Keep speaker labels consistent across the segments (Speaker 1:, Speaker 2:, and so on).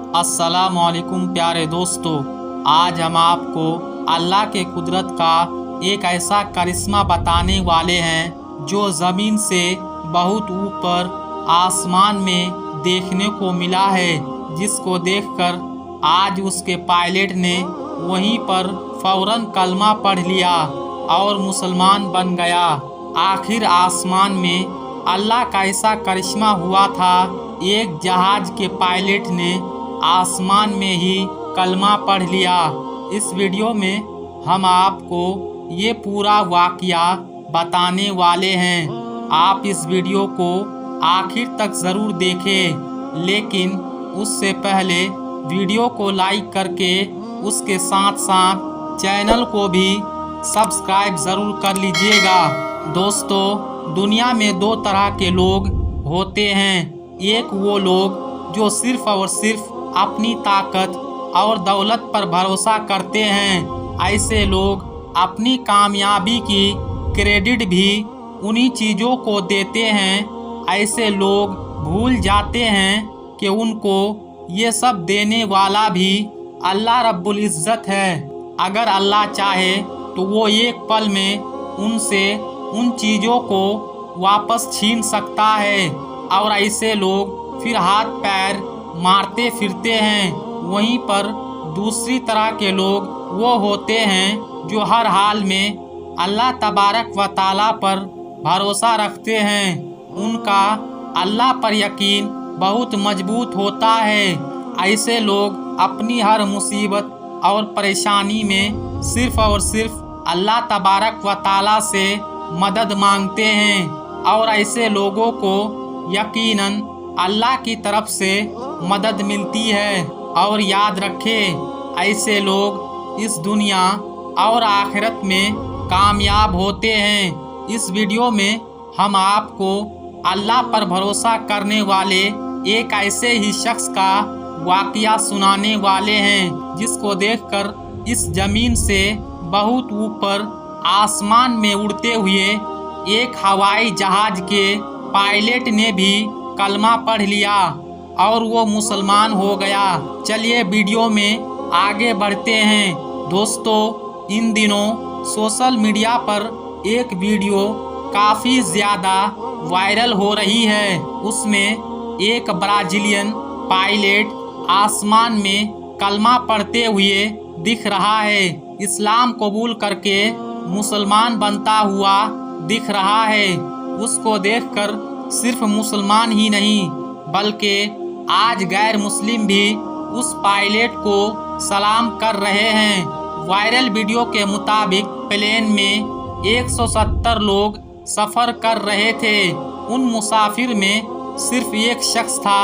Speaker 1: अस्सलाम वालेकुम प्यारे दोस्तों, आज हम आपको अल्लाह के कुदरत का एक ऐसा करिश्मा बताने वाले हैं जो ज़मीन से बहुत ऊपर आसमान में देखने को मिला है, जिसको देखकर आज उसके पायलट ने वहीं पर फौरन कलमा पढ़ लिया और मुसलमान बन गया। आखिर आसमान में अल्लाह का ऐसा करिश्मा हुआ था, एक जहाज के पायलट ने आसमान में ही कलमा पढ़ लिया। इस वीडियो में हम आपको ये पूरा वाक़या बताने वाले हैं। आप इस वीडियो को आखिर तक ज़रूर देखें, लेकिन उससे पहले वीडियो को लाइक करके उसके साथ साथ चैनल को भी सब्सक्राइब ज़रूर कर लीजिएगा। दोस्तों, दुनिया में दो तरह के लोग होते हैं। एक वो लोग जो सिर्फ़ और सिर्फ अपनी ताकत और दौलत पर भरोसा करते हैं। ऐसे लोग अपनी कामयाबी की क्रेडिट भी उन्हीं चीज़ों को देते हैं। ऐसे लोग भूल जाते हैं कि उनको ये सब देने वाला भी अल्लाह रब्बुल इज़्ज़त है। अगर अल्लाह चाहे तो वो एक पल में उनसे उन चीज़ों को वापस छीन सकता है, और ऐसे लोग फिर हाथ पैर मारते फिरते हैं। वहीं पर दूसरी तरह के लोग वो होते हैं जो हर हाल में अल्लाह तबारक व ताला पर भरोसा रखते हैं। उनका अल्लाह पर यकीन बहुत मजबूत होता है। ऐसे लोग अपनी हर मुसीबत और परेशानी में सिर्फ़ और सिर्फ अल्लाह तबारक व ताला से मदद मांगते हैं, और ऐसे लोगों को यकीनन अल्लाह की तरफ से मदद मिलती है। और याद रखें, ऐसे लोग इस दुनिया और आखिरत में कामयाब होते हैं। इस वीडियो में हम आपको अल्लाह पर भरोसा करने वाले एक ऐसे ही शख्स का वाक़या सुनाने वाले हैं, जिसको देखकर इस ज़मीन से बहुत ऊपर आसमान में उड़ते हुए एक हवाई जहाज़ के पायलट ने भी कलमा पढ़ लिया और वो मुसलमान हो गया। चलिए वीडियो में आगे बढ़ते हैं। दोस्तों, इन दिनों सोशल मीडिया पर एक वीडियो काफ़ी ज़्यादा वायरल हो रही है। उसमें एक ब्राज़ीलियन पायलट आसमान में कलमा पढ़ते हुए दिख रहा है। इस्लाम कबूल करके मुसलमान बनता हुआ दिख रहा है। उसको देखकर सिर्फ मुसलमान ही नहीं, बल्कि आज गैर मुस्लिम भी उस पायलट को सलाम कर रहे हैं। वायरल वीडियो के मुताबिक प्लेन में 170 लोग सफ़र कर रहे थे। उन मुसाफिर में सिर्फ एक शख्स था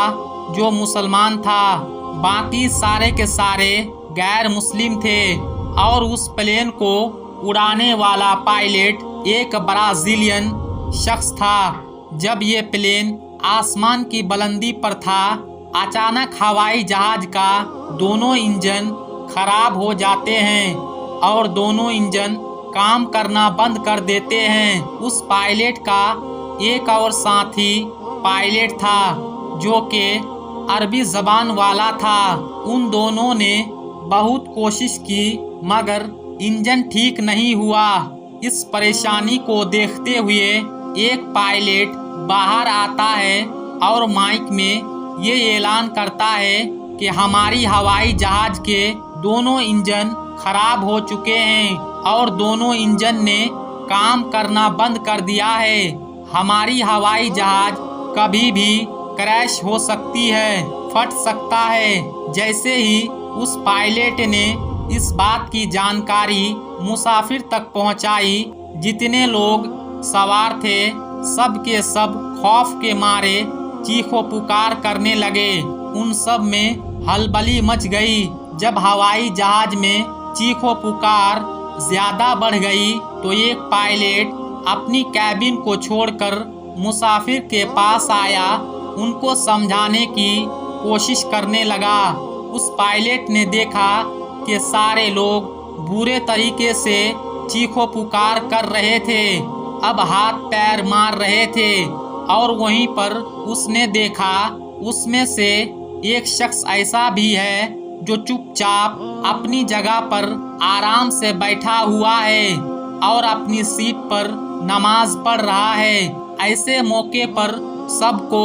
Speaker 1: जो मुसलमान था, बाकी सारे के सारे गैर मुस्लिम थे। और उस प्लेन को उड़ाने वाला पायलट एक ब्राज़ीलियन शख्स था। जब ये प्लेन आसमान की बुलंदी पर था, अचानक हवाई जहाज का दोनों इंजन खराब हो जाते हैं और दोनों इंजन काम करना बंद कर देते हैं। उस पायलट का एक और साथी पायलट था जो कि अरबी ज़बान वाला था। उन दोनों ने बहुत कोशिश की, मगर इंजन ठीक नहीं हुआ। इस परेशानी को देखते हुए एक पायलट बाहर आता है और माइक में ये ऐलान करता है कि हमारी हवाई जहाज़ के दोनों इंजन खराब हो चुके हैं और दोनों इंजन ने काम करना बंद कर दिया है। हमारी हवाई जहाज़ कभी भी क्रैश हो सकती है, फट सकता है। जैसे ही उस पायलट ने इस बात की जानकारी मुसाफिर तक पहुंचाई, जितने लोग सवार थे सब के सब खौफ के मारे चीखो पुकार करने लगे। उन सब में हलबली मच गई। जब हवाई जहाज में चीखो पुकार ज़्यादा बढ़ गई तो एक पायलट अपनी कैबिन को छोड़कर मुसाफिर के पास आया, उनको समझाने की कोशिश करने लगा। उस पायलट ने देखा कि सारे लोग बुरे तरीके से चीखो पुकार कर रहे थे, अब हाथ पैर मार रहे थे, और वहीं पर उसने देखा उसमें से एक शख्स ऐसा भी है जो चुपचाप अपनी जगह पर आराम से बैठा हुआ है और अपनी सीट पर नमाज पढ़ रहा है। ऐसे मौके पर सबको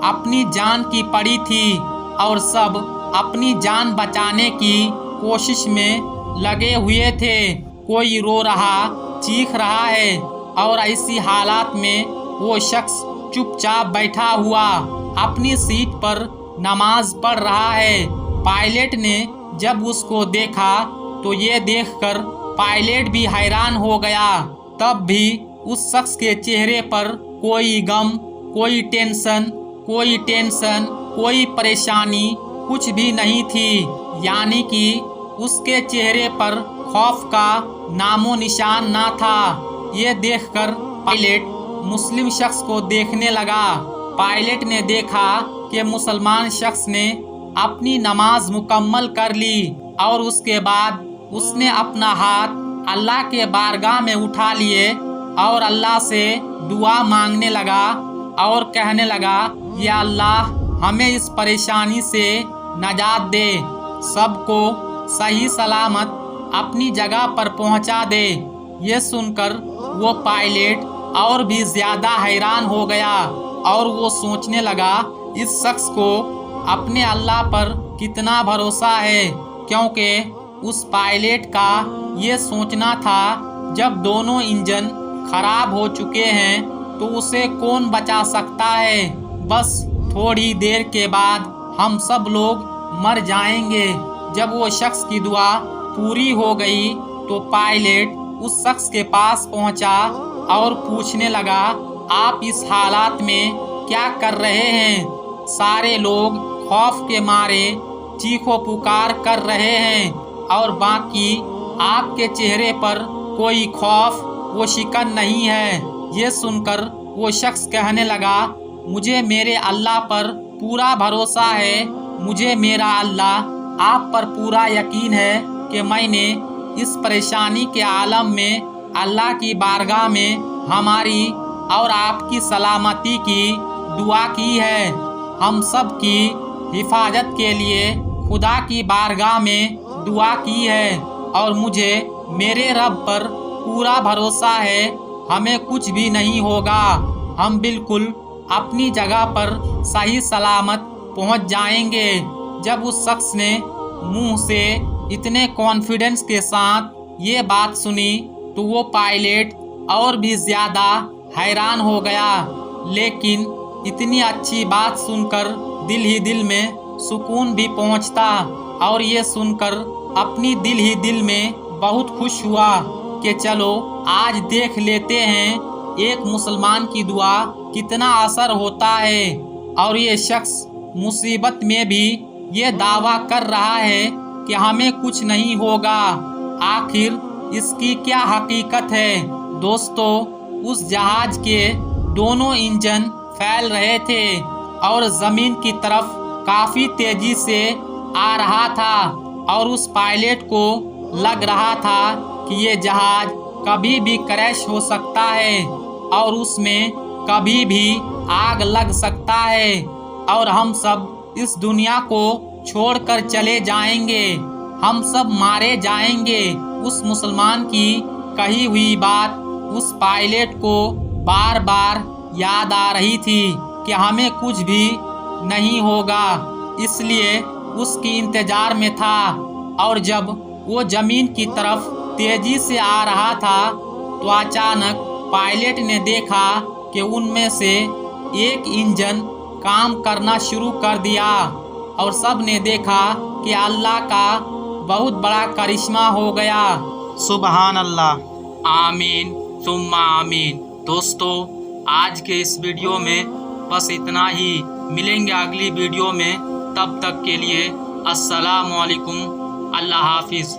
Speaker 1: अपनी जान की पड़ी थी और सब अपनी जान बचाने की कोशिश में लगे हुए थे। कोई रो रहा, चीख रहा है और ऐसी हालात में वो शख्स चुपचाप बैठा हुआ अपनी सीट पर नमाज पढ़ रहा है। पायलट ने जब उसको देखा तो ये देखकर पायलट भी हैरान हो गया। तब भी उस शख्स के चेहरे पर कोई गम, कोई टेंशन, कोई परेशानी कुछ भी नहीं थी, यानी कि उसके चेहरे पर खौफ का नामो निशान ना था। ये देखकर पायलट मुस्लिम शख्स को देखने लगा। पायलट ने देखा कि मुसलमान शख्स ने अपनी नमाज मुकम्मल कर ली और उसके बाद उसने अपना हाथ अल्लाह के बारगाह में उठा लिए और अल्लाह से दुआ मांगने लगा और कहने लगा, या अल्लाह हमें इस परेशानी से नजात दे, सबको सही सलामत अपनी जगह पर पहुंचा दे। ये सुनकर वो पायलट और भी ज्यादा हैरान हो गया और वो सोचने लगा इस शख्स को अपने अल्लाह पर कितना भरोसा है, क्योंकि उस पायलट का ये सोचना था जब दोनों इंजन खराब हो चुके हैं तो उसे कौन बचा सकता है। बस थोड़ी देर के बाद हम सब लोग मर जाएंगे। जब वो शख्स की दुआ पूरी हो गई तो पायलट उस शख्स के पास पहुंचा और पूछने लगा, आप इस हालात में क्या कर रहे हैं? सारे लोग खौफ के मारे चीखो पुकार कर रहे हैं और बाकी आपके चेहरे पर कोई खौफ वो शिकन नहीं है। ये सुनकर वो शख्स कहने लगा, मुझे मेरे अल्लाह पर पूरा भरोसा है, मुझे मेरा अल्लाह आप पर पूरा यकीन है कि मैंने इस परेशानी के आलम में अल्लाह की बारगाह में हमारी और आपकी सलामती की दुआ की है। हम सब की हिफाजत के लिए खुदा की बारगाह में दुआ की है और मुझे मेरे रब पर पूरा भरोसा है, हमें कुछ भी नहीं होगा। हम बिल्कुल अपनी जगह पर सही सलामत पहुंच जाएंगे। जब उस शख्स ने मुंह से इतने कॉन्फिडेंस के साथ ये बात सुनी तो वो पायलट और भी ज़्यादा हैरान हो गया। लेकिन इतनी अच्छी बात सुनकर दिल ही दिल में सुकून भी पहुंचता और ये सुनकर अपनी दिल ही दिल में बहुत खुश हुआ कि चलो आज देख लेते हैं एक मुसलमान की दुआ कितना असर होता है। और ये शख्स मुसीबत में भी ये दावा कर रहा है कि हमें कुछ नहीं होगा। आखिर इसकी क्या हकीकत है? दोस्तों, उस जहाज के दोनों इंजन फैल रहे थे और ज़मीन की तरफ काफ़ी तेज़ी से आ रहा था और उस पायलट को लग रहा था कि ये जहाज कभी भी क्रैश हो सकता है और उसमें कभी भी आग लग सकता है और हम सब इस दुनिया को छोड़कर चले जाएंगे, हम सब मारे जाएंगे। उस मुसलमान की कही हुई बात उस पायलट को बार बार याद आ रही थी कि हमें कुछ भी नहीं होगा, इसलिए उसकी इंतजार में था। और जब वो जमीन की तरफ तेजी से आ रहा था तो अचानक पायलट ने देखा कि उनमें से एक इंजन काम करना शुरू कर दिया और सब ने देखा कि अल्लाह का बहुत बड़ा करिश्मा हो गया। सुबहान अल्लाह, आमीन सुम्मा आमीन। दोस्तों, आज के इस वीडियो में बस इतना ही। मिलेंगे अगली वीडियो में, तब तक के लिए अस्सलामु अलैकुम, अल्लाह हाफिज़।